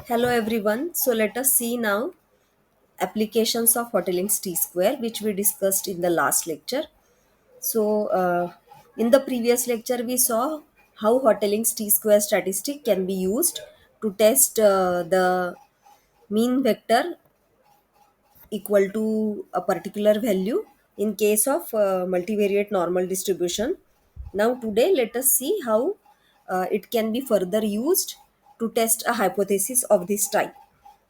Hello everyone. So let us see now applications of Hoteling's T-square which we discussed in the last lecture. So in the previous lecture we saw how Hoteling's T-square statistic can be used to test the mean vector equal to a particular value in case of multivariate normal distribution. Now today let us see how it can be further used to test a hypothesis of this type.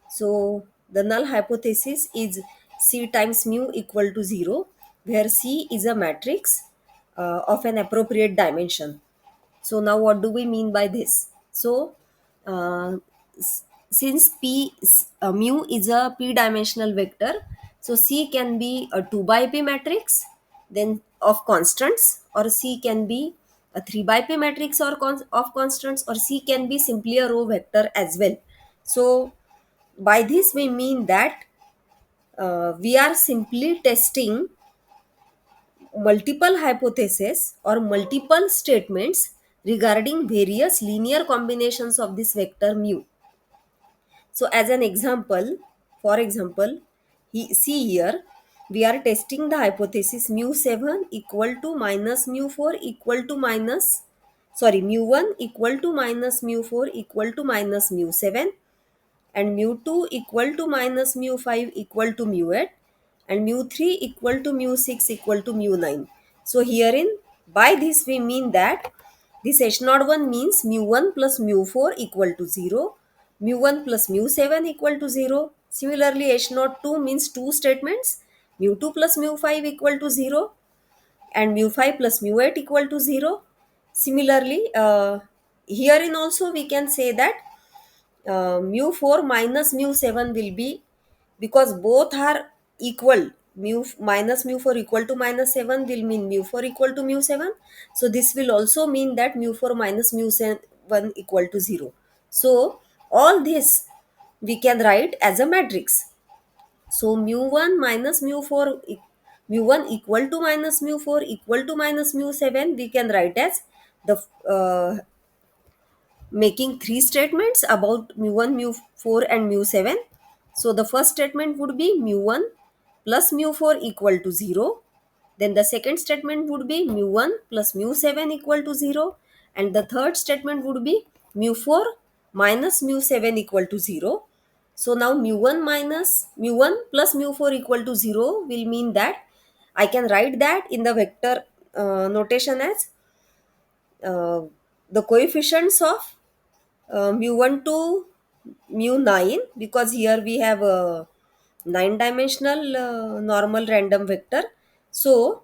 So the null hypothesis is C times mu equal to 0, where C is a matrix of an appropriate dimension. So now what do we mean by this? So uh, since mu is a p-dimensional vector, so C can be a 2 by p matrix then of constants, or C can be a 3 by p matrix of constants, or C can be simply a row vector as well. So by this we mean that we are simply testing multiple hypotheses or multiple statements regarding various linear combinations of this vector mu. So as an example, for example, see here, we are testing the hypothesis mu 7 equal to minus mu 4 equal to minus, sorry, mu 1 equal to minus mu 4 equal to minus mu 7, and mu 2 equal to minus mu 5 equal to mu 8, and mu 3 equal to mu 6 equal to mu 9. So herein, by this we mean that this h naught 1 means mu 1 plus mu 4 equal to 0, mu 1 plus mu 7 equal to 0. Similarly, h naught 2 means two statements, mu 2 plus mu 5 equal to 0, and mu 5 plus mu 8 equal to 0. Similarly, herein also we can say that mu 4 minus mu 7 will be, because both are equal, minus mu 4 equal to minus 7 will mean mu 4 equal to mu 7. So this will also mean that mu 4 minus mu 7 equal to 0. So all this we can write as a matrix. So mu 1 minus mu 4 mu 1 equal to minus mu 4 equal to minus mu 7 we can write as the making three statements about mu1, mu4 and mu7. So the first statement would be mu1 plus mu4 equal to 0. Then the second statement would be mu1 plus mu7 equal to 0. And the third statement would be mu4 minus mu7 equal to 0. So now mu1 minus mu1 plus mu4 equal to 0 will mean that I can write that in the vector notation as uh, the coefficients of mu1 to mu9, because here we have a 9 dimensional normal random vector. So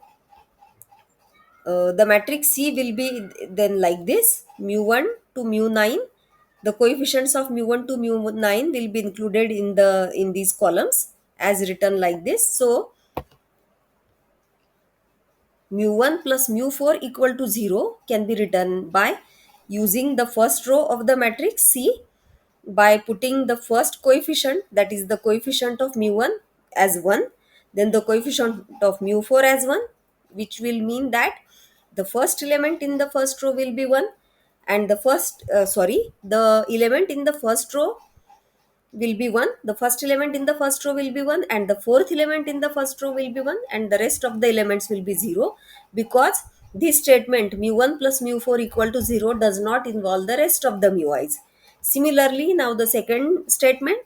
the matrix C will be then like this: mu1 to mu9, the coefficients of mu1 to mu9 will be included in these columns as written like this. So mu1 plus mu4 equal to 0 can be written by using the first row of the matrix C, by putting the first coefficient, that is the coefficient of mu1 as 1, then the coefficient of mu4 as 1, which will mean that the first element in the first row will be 1, and the element in the first row will be 1, the first element in the first row will be 1, and the fourth element in the first row will be 1, and the rest of the elements will be 0, because this statement mu1 plus mu4 equal to 0 does not involve the rest of the mui's. Similarly, now the second statement,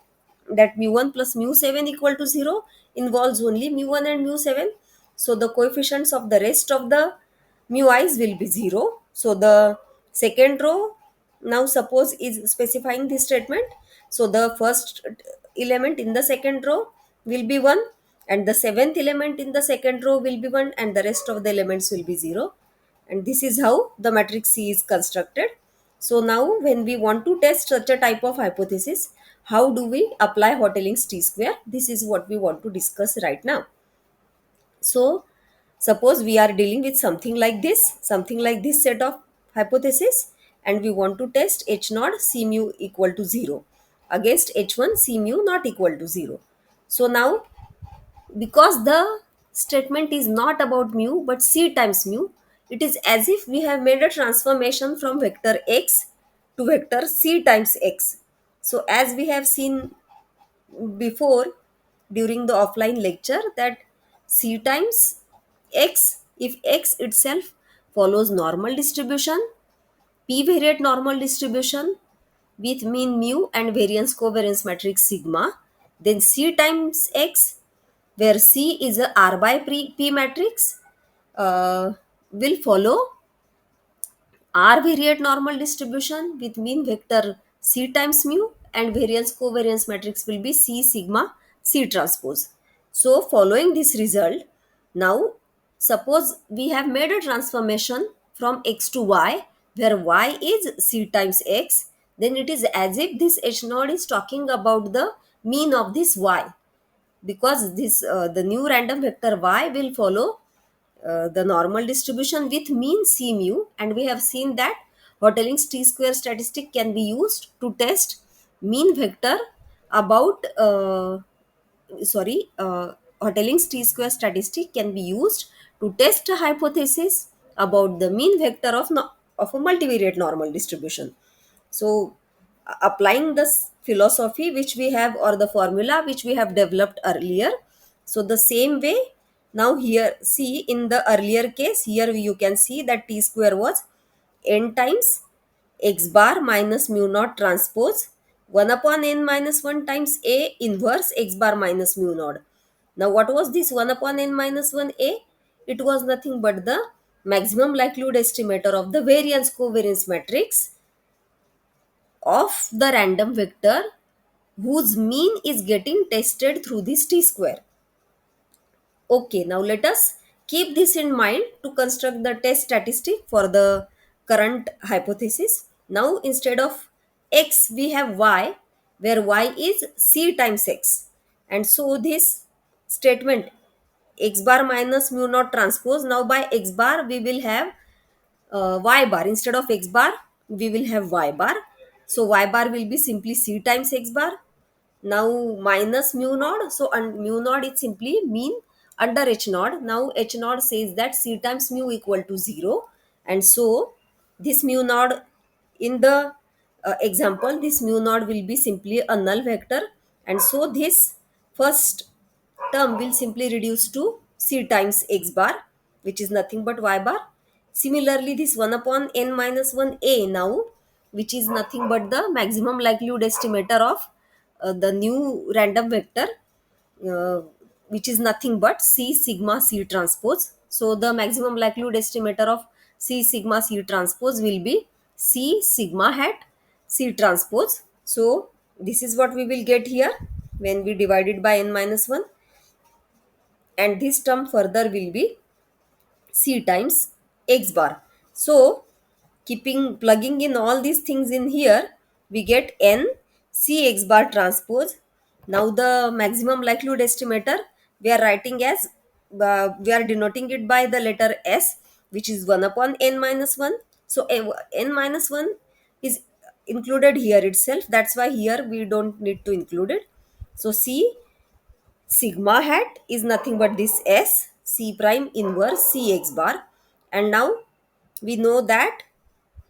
that mu1 plus mu7 equal to 0, involves only mu1 and mu7. So the coefficients of the rest of the mui's will be 0. So the second row now suppose is specifying this statement. So the first element in the second row will be 1, and the seventh element in the second row will be 1, and the rest of the elements will be 0. And this is how the matrix C is constructed. So now when we want to test such a type of hypothesis, how do we apply Hotelling's T-square? This is what we want to discuss right now. So suppose we are dealing with something like this set of hypothesis, and we want to test h naught c mu equal to 0 against h1 c mu not equal to 0. So now, because the statement is not about mu but c times mu, it is as if we have made a transformation from vector x to vector c times x. So as we have seen before during the offline lecture, that c times x, if x itself follows normal distribution, p variate normal distribution with mean mu and variance covariance matrix sigma, then c times x, where c is a r by p matrix, will follow R variate normal distribution with mean vector C times mu, and variance covariance matrix will be C sigma C transpose. So following this result, now suppose we have made a transformation from x to y, where y is C times x, then it is as if this H node is talking about the mean of this y, because this the new random vector y will follow the normal distribution with mean c mu, and we have seen that Hotelling's t-square statistic can be used to test mean vector about sorry Hotelling's t-square statistic can be used to test a hypothesis about the mean vector of of a multivariate normal distribution. So applying this philosophy which we have, or the formula which we have developed earlier, so the same way, now here see, in the earlier case, here you can see that t square was n times x bar minus mu naught transpose 1 upon n minus 1 times a inverse x bar minus mu naught. Now what was this 1 upon n minus 1 a? It was nothing but the maximum likelihood estimator of the variance covariance matrix of the random vector whose mean is getting tested through this t square. Okay, now let us keep this in mind to construct the test statistic for the current hypothesis. Now instead of x we have y, where y is c times x, and so this statement x bar minus mu naught transpose, now by x bar we will have y bar. Instead of x bar we will have y bar, so y bar will be simply c times x bar. Now minus mu naught, so and mu naught is simply mean under h naught. Now h naught says that c times mu equal to 0, and so this mu naught in the example, this mu naught will be simply a null vector, and so this first term will simply reduce to c times x bar, which is nothing but y bar. Similarly, this 1 upon n minus 1 a now, which is nothing but the maximum likelihood estimator of the new random vector, uh, which is nothing but c sigma c transpose. So the maximum likelihood estimator of c sigma c transpose will be c sigma hat c transpose. So this is what we will get here when we divide it by n minus 1, and this term further will be c times x bar. So keeping plugging in all these things in here, we get n c x bar transpose. Now the maximum likelihood estimator we are writing as, we are denoting it by the letter s, which is 1 upon n minus 1. So n minus 1 is included here itself, that's why here we don't need to include it. So c sigma hat is nothing but this s c prime inverse c x bar, and now we know that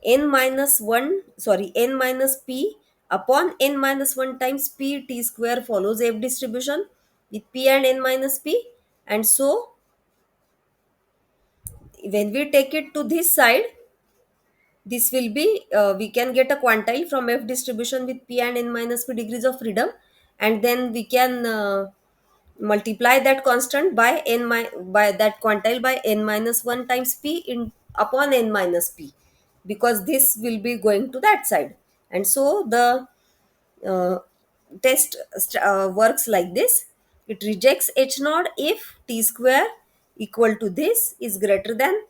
n minus 1, sorry, n minus p upon n minus 1 times p t square follows f distribution with p and n minus p, and so when we take it to this side, this will be we can get a quantile from f distribution with p and n minus p degrees of freedom, and then we can multiply that constant by by that quantile by n minus 1 times p in upon n minus p, because this will be going to that side. And so the uh, test works like this: it rejects h naught if t square equal to this is greater than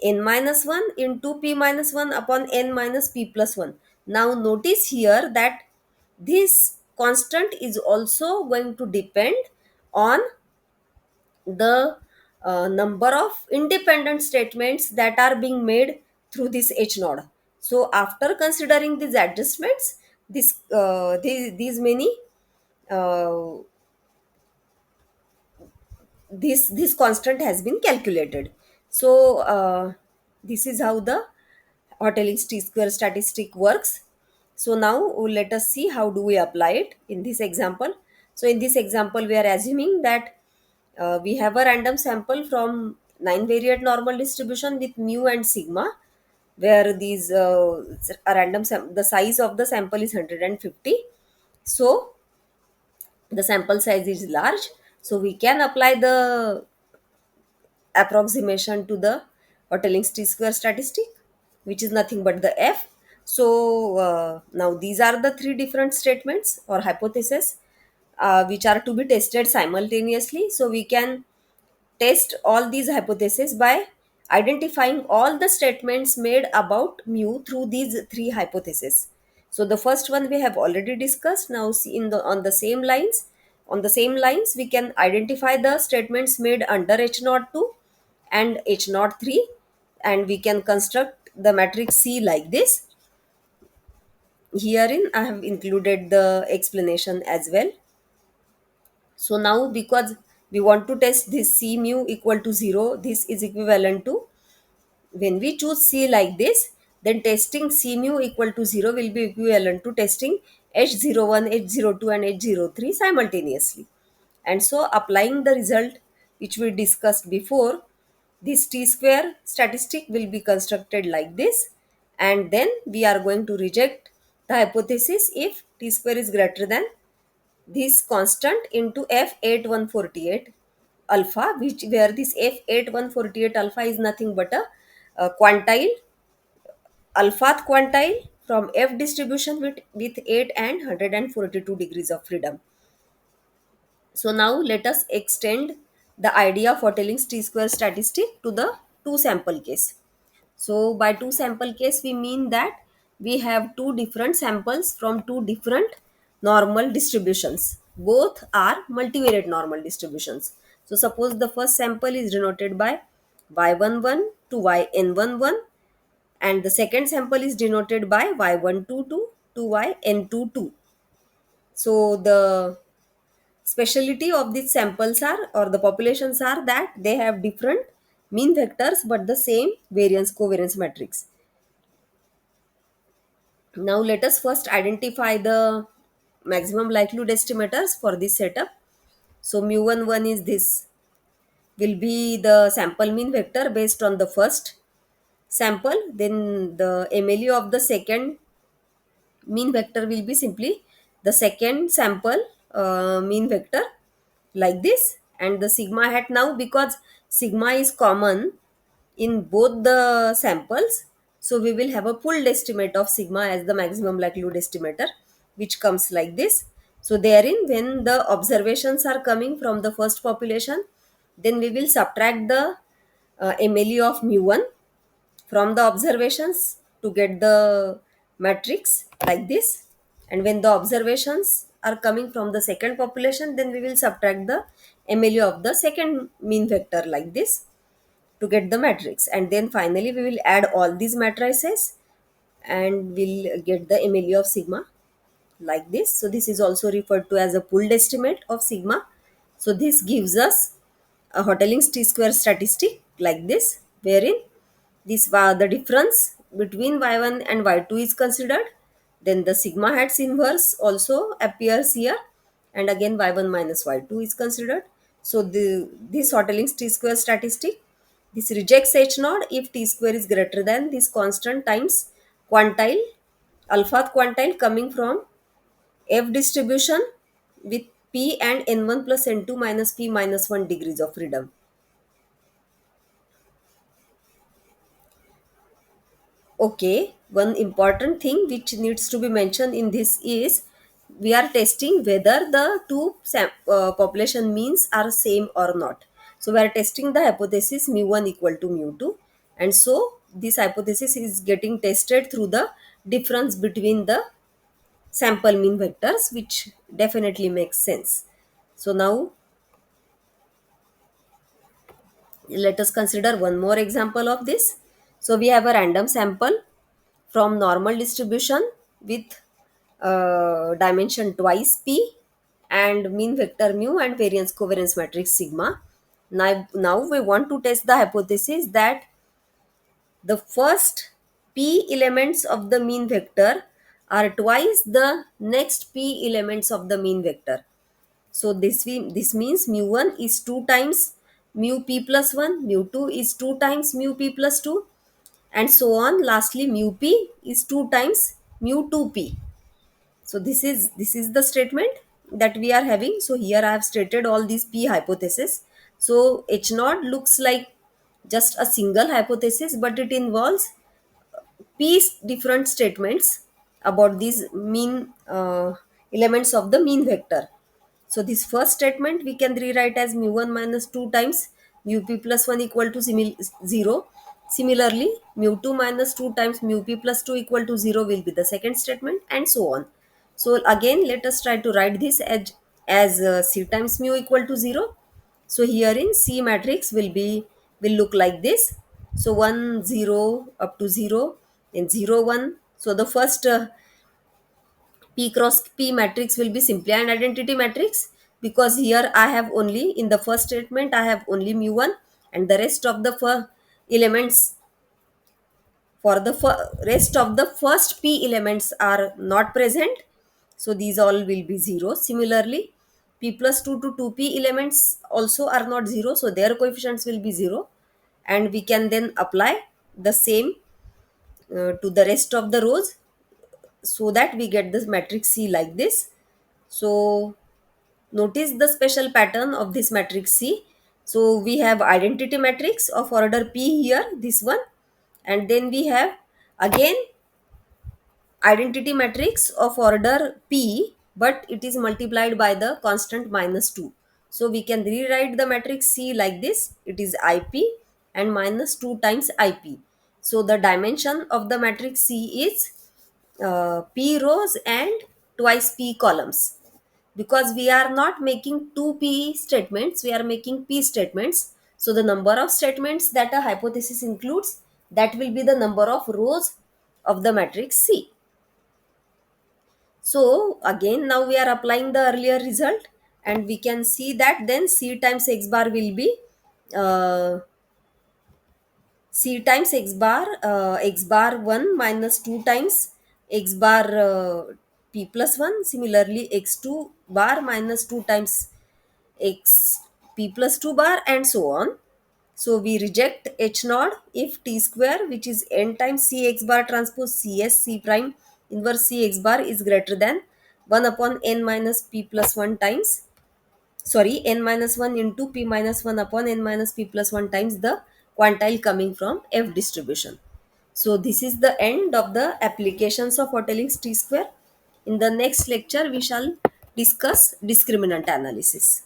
n minus 1 into p minus 1 upon n minus p plus 1. Now notice here that this constant is also going to depend on the number of independent statements that are being made through this h node. So after considering these adjustments, these many uh, this constant has been calculated. So this is how the Hotelling's t square statistic works. So now let us see how do we apply it in this example. So in this example we are assuming that we have a random sample from 9 variate normal distribution with mu and sigma, where these a the size of the sample is 150. So the sample size is large, so we can apply the approximation to the Hoteling's t-square statistic, which is nothing but the f. So now these are the three different statements or hypotheses which are to be tested simultaneously. So we can test all these hypotheses by identifying all the statements made about mu through these three hypotheses. So the first one we have already discussed. Now see in the on the same lines we can identify the statements made under h naught 2 and h naught 3, and we can construct the matrix C like this. Herein I have included the explanation as well. So now because we want to test this C mu equal to 0, this is equivalent to, when we choose C like this, then testing C mu equal to 0 will be equivalent to testing H01, H02 and H03 simultaneously. And so applying the result which we discussed before, this t square statistic will be constructed like this, and then we are going to reject the hypothesis if t square is greater than this constant into F8148 alpha, which where this F8148 alpha is nothing but a quantile, alpha quantile from F distribution with 8 and 142 degrees of freedom. So now let us extend the idea of Hoteling's t-square statistic to the two sample case. So by two sample case, we mean that we have two different samples from two different normal distributions. Both are multivariate normal distributions. So suppose the first sample is denoted by y11 to yn11, and the second sample is denoted by y122 to yn22. So the speciality of these samples are, or the populations are, that they have different mean vectors but the same variance covariance matrix. Now let us first identify the maximum likelihood estimators for this setup. So mu11 is this, will be the sample mean vector based on the first sample. Then the MLU of the second mean vector will be simply the second sample mean vector like this. And the sigma hat, now because sigma is common in both the samples, so we will have a pooled estimate of sigma as the maximum likelihood estimator, which comes like this. So therein, when the observations are coming from the first population, then we will subtract the MLE of mu1 from the observations to get the matrix like this. And when the observations are coming from the second population, then we will subtract the MLU of the second mean vector like this to get the matrix. And then finally we will add all these matrices and we'll get the MLU of sigma like this. So this is also referred to as a pooled estimate of sigma. So this gives us a Hoteling's t-square statistic like this, wherein the difference between y1 and y2 is considered. Then the sigma hat's inverse also appears here, and again y1 minus y2 is considered. So this Hoteling's t-square statistic, this rejects h naught if t square is greater than this constant times quantile, alpha quantile coming from F distribution with P and N1 plus N2 minus P minus 1 degrees of freedom. Okay, one important thing which needs to be mentioned in this is we are testing whether the two population means are same or not. So we are testing the hypothesis mu1 equal to mu2, and so this hypothesis is getting tested through the difference between the sample mean vectors, which definitely makes sense. So now let us consider one more example of this. So we have a random sample from normal distribution with dimension twice p and mean vector mu and variance covariance matrix sigma. Now we want to test the hypothesis that the first p elements of the mean vector are twice the next p elements of the mean vector. So this means mu1 is 2 times mu p plus 1, mu2 is 2 times mu p plus 2, and so on. Lastly, mu p is 2 times mu 2p. So this is the statement that we are having. So here I have stated all these p hypotheses. So h naught looks like just a single hypothesis, but it involves p different statements about these mean elements of the mean vector. So this first statement we can rewrite as mu1 minus 2 times mu p plus 1 equal to 0. Similarly, mu2 minus 2 times mu p plus 2 equal to 0 will be the second statement, and so on. So again, let us try to write this as C times mu equal to 0. So here in C matrix will look like this. So 1 0 up to 0, then 0 1. So the first P cross P matrix will be simply an identity matrix, because here I have only, in the first statement I have only mu1, and the rest of the elements for the rest of the first p elements are not present. So these all will be 0. Similarly, p plus 2 to 2p elements also are not 0, so their coefficients will be 0, and we can then apply the same to the rest of the rows, so that we get this matrix C like this. So notice the special pattern of this matrix C. So we have identity matrix of order p here, this one, and then we have again identity matrix of order p, but it is multiplied by the constant minus 2. So we can rewrite the matrix C like this. It is ip and minus 2 times ip. So the dimension of the matrix C is p rows and twice p columns, because we are not making two p statements, we are making p statements. So the number of statements that a hypothesis includes, that will be the number of rows of the matrix C. So again, now we are applying the earlier result, and we can see that then C times x bar will be uh, C times x bar 1 minus 2 times x bar p plus 1. Similarly, x2 bar minus 2 times x p plus 2 bar, and so on. So we reject h naught if t square, which is n times c x bar transpose cs c prime inverse c x bar, is greater than 1 upon n minus p plus 1 times, sorry, n minus 1 into p minus 1 upon n minus p plus 1 times the quantile coming from f distribution. So this is the end of the applications of Hotelling's t square. In the next lecture we shall discuss discriminant analysis.